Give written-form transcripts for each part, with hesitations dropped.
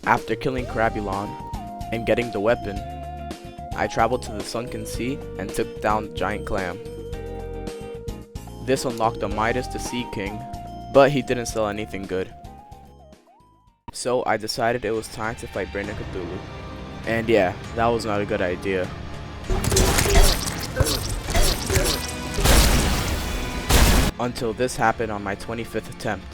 After killing Crabulon and getting the weapon, I traveled to the sunken sea and took down Giant Clam. This unlocked the Midas the Sea King, but he didn't sell anything good. So I decided it was time to fight Brain of Cthulhu. And yeah, that was not a good idea. Until this happened on my 25th attempt.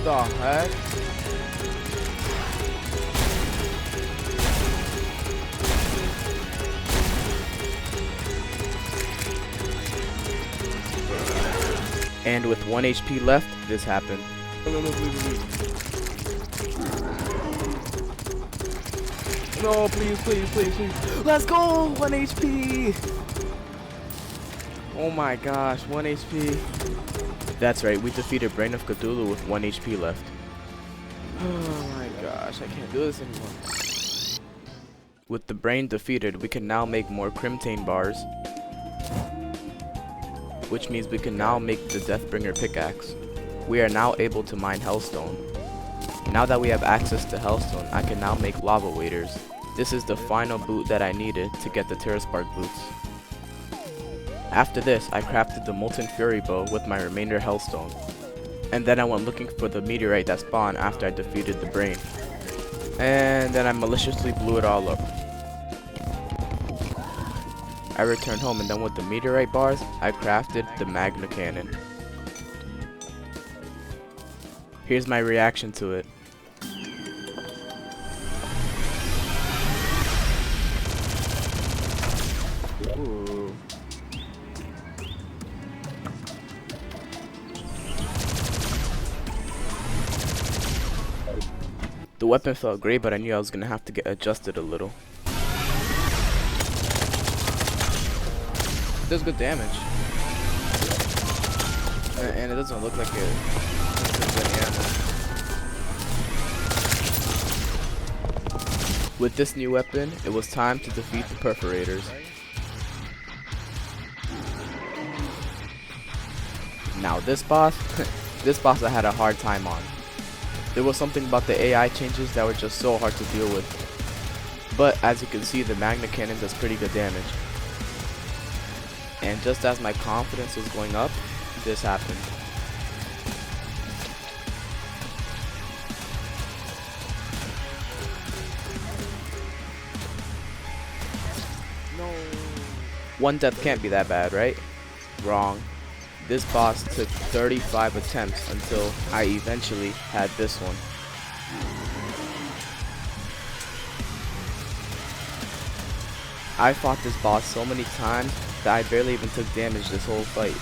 The heck? And with 1 HP left, this happened. No, please, please, please, please. Let's go! 1 HP! Oh my gosh, 1 HP. That's right, we defeated Brain of Cthulhu with 1 HP left. Oh my gosh, I can't do this anymore. With the brain defeated, we can now make more Crimtane bars, which means we can now make the Deathbringer pickaxe. We are now able to mine Hellstone. Now that we have access to Hellstone, I can now make Lava Waders. This is the final boot that I needed to get the Terraspark boots. After this, I crafted the Molten Fury Bow with my remainder Hellstone. And then I went looking for the meteorite that spawned after I defeated the brain. And then I maliciously blew it all up. I returned home, and then with the meteorite bars, I crafted the Magna Cannon. Here's my reaction to it. Ooh. The weapon felt great, but I knew I was gonna have to get adjusted a little. It does good damage. And it doesn't look like it does any ammo. With this new weapon, it was time to defeat the Perforators. Now this boss, this boss I had a hard time on. There was something about the AI changes that were just so hard to deal with. But as you can see, the Magna Cannon does pretty good damage. And just as my confidence was going up, this happened. No. One death can't be that bad, right? Wrong. This boss took 35 attempts until I eventually had this one. I fought this boss so many times that I barely even took damage this whole fight.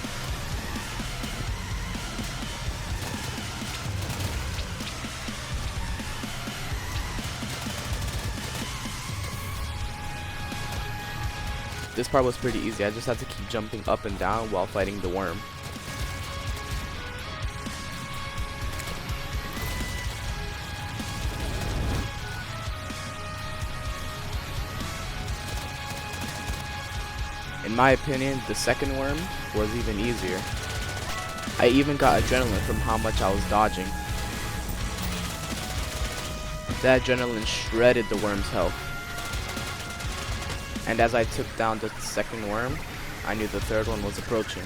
This part was pretty easy. I just had to keep jumping up and down while fighting the worm. In my opinion, the second worm was even easier. I even got adrenaline from how much I was dodging. That adrenaline shredded the worm's health. And as I took down the second worm, I knew the third one was approaching.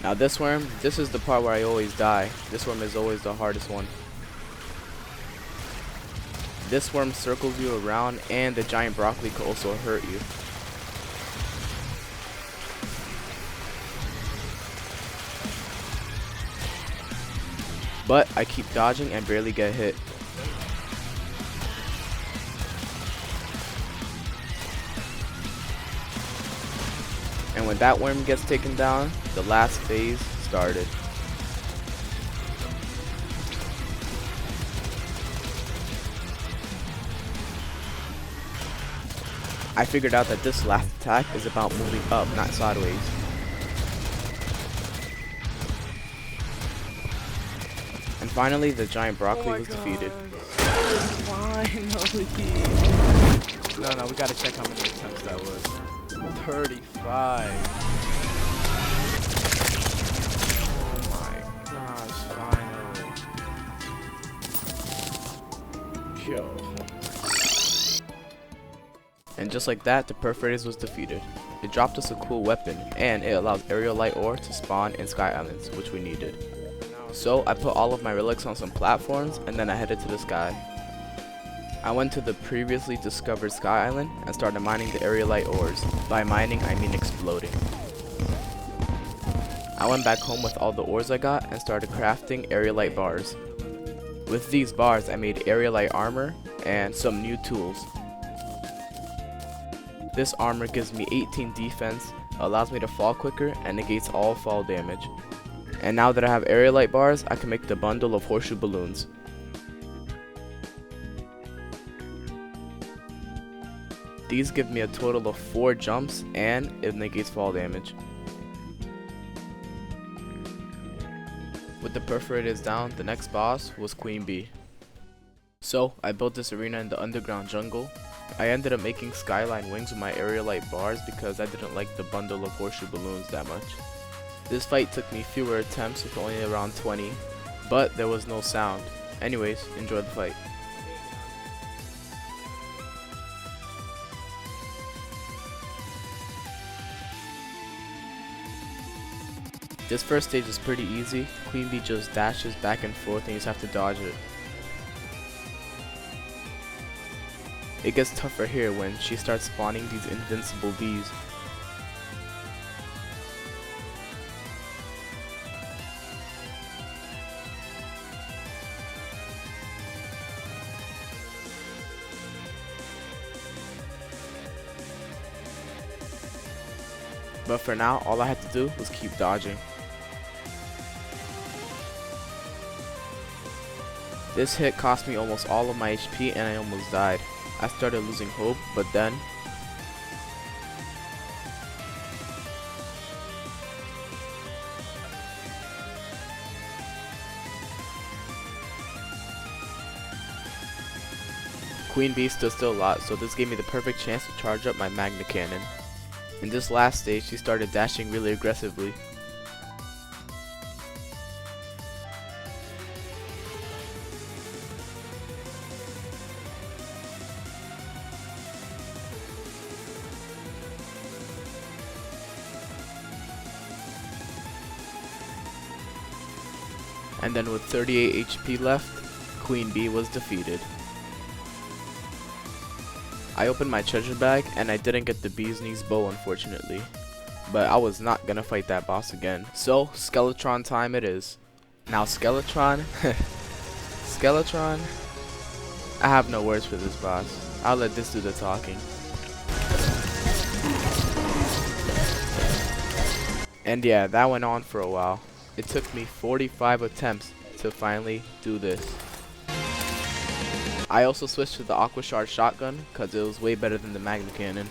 Now this worm, this is the part where I always die. This worm is always the hardest one. This worm circles you around, and the giant broccoli could also hurt you. But I keep dodging and barely get hit. And when that worm gets taken down, the last phase started. I figured out that this last attack is about moving up, not sideways. And finally, the giant broccoli was defeated. Finally! No, we gotta check how many attempts that was. 35. Oh my gosh, finally. Kill. And just like that, the Perferator was defeated. It dropped us a cool weapon, and it allows aerial light ore to spawn in Sky Islands, which we needed. So I put all of my relics on some platforms, and then I headed to the sky. I went to the previously discovered Sky Island and started mining the aerial light ores. By mining, I mean exploding. I went back home with all the ores I got and started crafting aerial light bars. With these bars, I made aerial light armor and some new tools. This armor gives me 18 defense, allows me to fall quicker, and negates all fall damage. And now that I have aerial light bars, I can make the bundle of horseshoe balloons. These give me a total of 4 jumps, and it negates fall damage. With the Perforators down, the next boss was Queen Bee. So I built this arena in the underground jungle. I ended up making skyline wings with my aerial light bars because I didn't like the bundle of horseshoe balloons that much. This fight took me fewer attempts with only around 20, but there was no sound. Anyways, enjoy the fight. This first stage is pretty easy. Queen Bee just dashes back and forth and you just have to dodge it. It gets tougher here when she starts spawning these invincible bees. But for now, all I had to do was keep dodging. This hit cost me almost all of my HP and I almost died. I started losing hope, but then Queen Bee stood still a lot, so this gave me the perfect chance to charge up my Magna Cannon. In this last stage, she started dashing really aggressively. And then with 38 HP left, Queen Bee was defeated. I opened my treasure bag and I didn't get the bee's knees bow, unfortunately. But I was not gonna fight that boss again. So Skeletron time it is. Now Skeletron, Skeletron, I have no words for this boss. I'll let this do the talking. And yeah, that went on for a while. It took me 45 attempts to finally do this. I also switched to the Aqua Shard shotgun because it was way better than the Magna Cannon.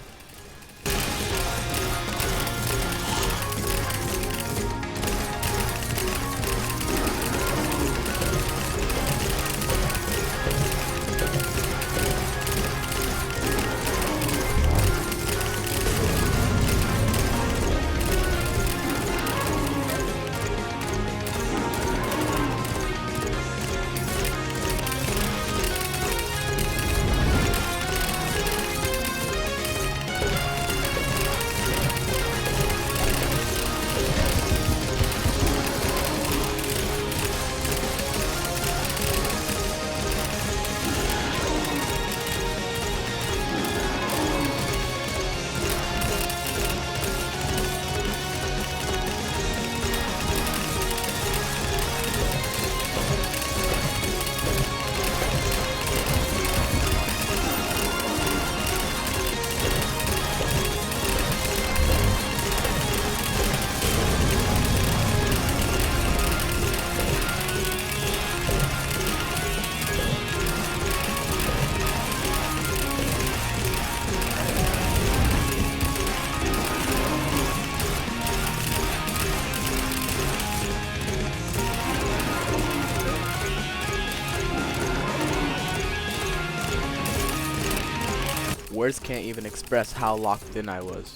Words can't even express how locked in I was.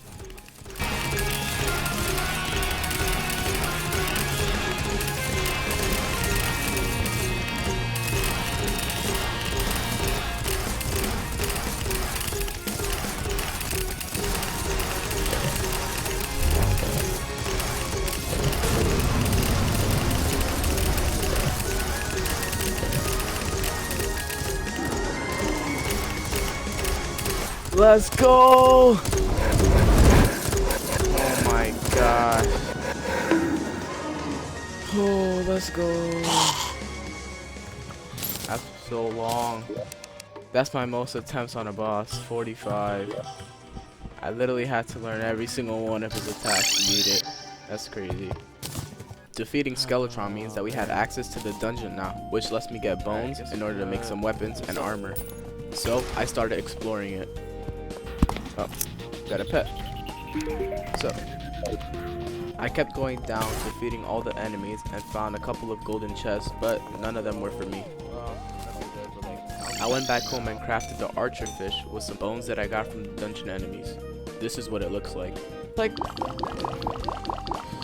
Let's go! Oh my gosh. Oh, let's go. That's so long. That's my most attempts on a boss, 45. I literally had to learn every single one of his attacks to beat it. That's crazy. Defeating Skeletron means that we had access to the dungeon now, which lets me get bones in order to make some weapons and armor. So I started exploring it. Oh, got a pet. So I kept going down, defeating all the enemies, and found a couple of golden chests, but none of them were for me. I went back home and crafted the archer fish with some bones that I got from the dungeon enemies. This is what it looks like. It's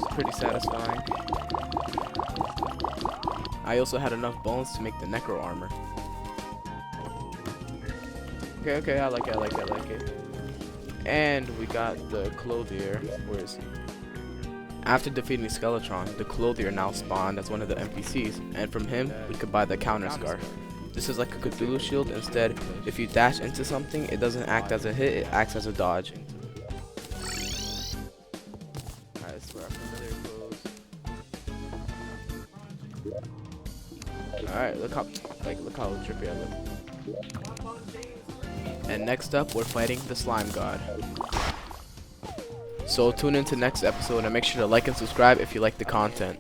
pretty satisfying. I also had enough bones to make the necro armor. Okay, I like it. And we got the Clothier. Where is he? After defeating Skeletron, the Clothier now spawned as one of the NPCs, and from him, we could buy the counter scarf. This is like a Cthulhu shield. Instead, if you dash into something, it doesn't act as a hit, it acts as a dodge. Alright, this is where our familiar goes. Alright, look how trippy I look. And next up, we're fighting the Slime God. So tune into next episode and make sure to like and subscribe if you like the content.